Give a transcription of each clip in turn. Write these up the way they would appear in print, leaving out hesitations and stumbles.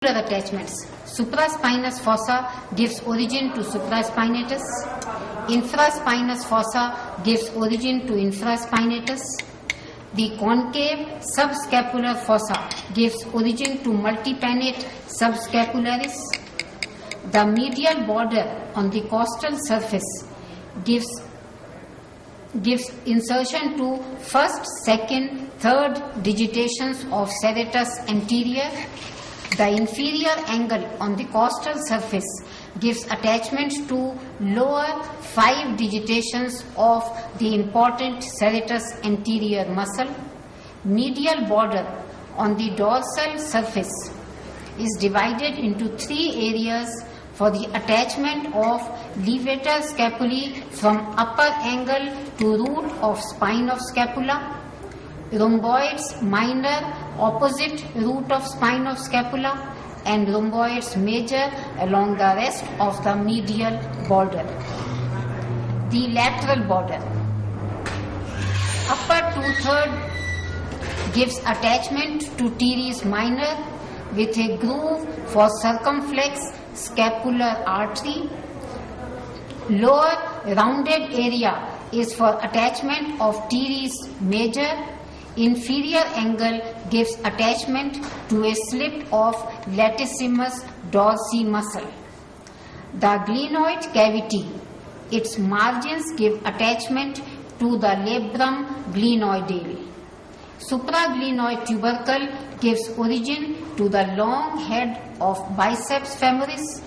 Attachments. Supraspinous fossa gives origin to supraspinatus. Infraspinous fossa gives origin to infraspinatus. The concave subscapular fossa gives origin to multipennate subscapularis. The medial border on the costal surface gives insertion to first, second, third digitations of serratus anterior. The inferior angle on the costal surface gives attachment to lower 5 digitations of the important serratus anterior muscle. Medial border on the dorsal surface is divided into 3 areas for the attachment of levator scapulae from upper angle to root of spine of scapula. Rhomboids minor opposite root of spine of scapula, and rhomboids major along the rest of the medial border. The lateral border. Upper 2/3 gives attachment to teres minor with a groove for circumflex scapular artery. Lower rounded area is for attachment of teres major. Inferior angle gives attachment to a slip of latissimus dorsi muscle. The glenoid cavity, its margins give attachment to the labrum glenoidale. Supraglenoid tubercle gives origin to the long head of biceps femoris,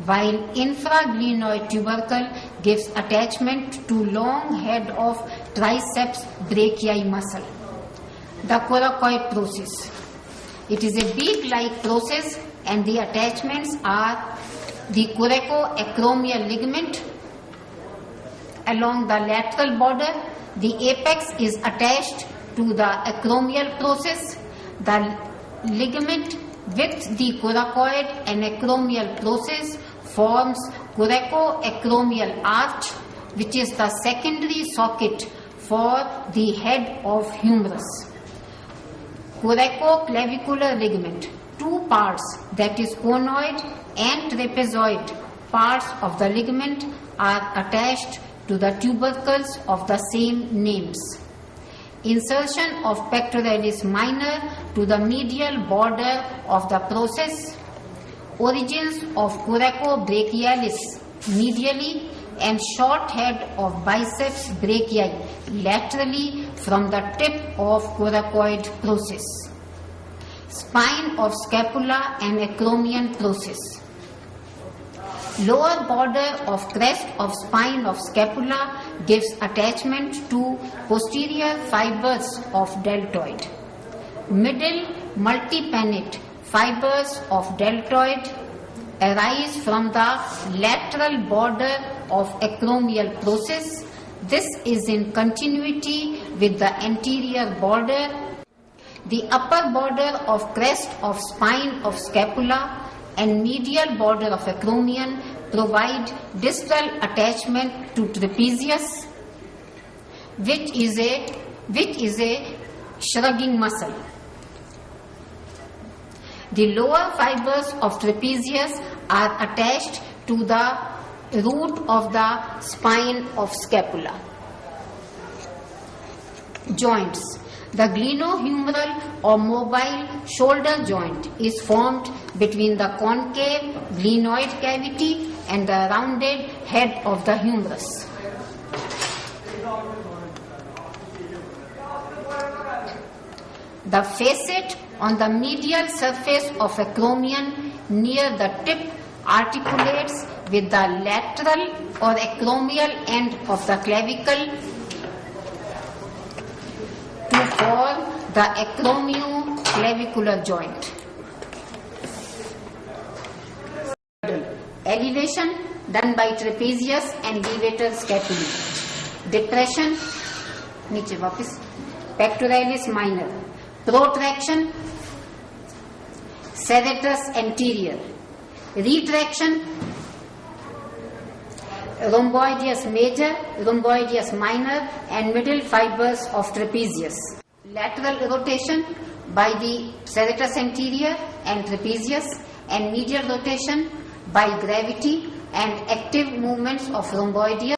while infraglenoid tubercle gives attachment to long head of triceps brachii muscle. The coracoid process. It is a beak-like process and the attachments are the coracoacromial ligament along the lateral border. The apex is attached to the acromial process. The ligament with the coracoid and acromial process forms coracoacromial arch, which is the secondary socket for the head of humerus. Coracoclavicular ligament, 2 parts, that is conoid and trapezoid parts of the ligament, are attached to the tubercles of the same names. Insertion of pectoralis minor to the medial border of the process. Origins of coracobrachialis medially and short head of biceps brachii laterally from the tip of coracoid process. Spine of scapula and acromion process. Lower border of crest of spine of scapula gives attachment to posterior fibers of deltoid. Middle multipennate fibers of deltoid arise from the lateral border of acromial process. This is in continuity with the anterior border. The upper border of crest of spine of scapula and medial border of acromion provide distal attachment to trapezius, which is a shrugging muscle. The lower fibers of trapezius are attached to the root of the spine of scapula. Joints. The glenohumeral or mobile shoulder joint is formed between the concave glenoid cavity and the rounded head of the humerus. The facet on the medial surface of acromion near the tip articulates with the lateral or acromial end of the clavicle to form the acromioclavicular joint. Elevation done by trapezius and levator scapulae. Depression, नीचे वापस, pectoralis minor. Protraction, serratus anterior. Retraction, rhomboideus major, rhomboideus minor, and middle fibers of trapezius. Lateral rotation by the serratus anterior and trapezius, and medial rotation by gravity and active movements of rhomboidal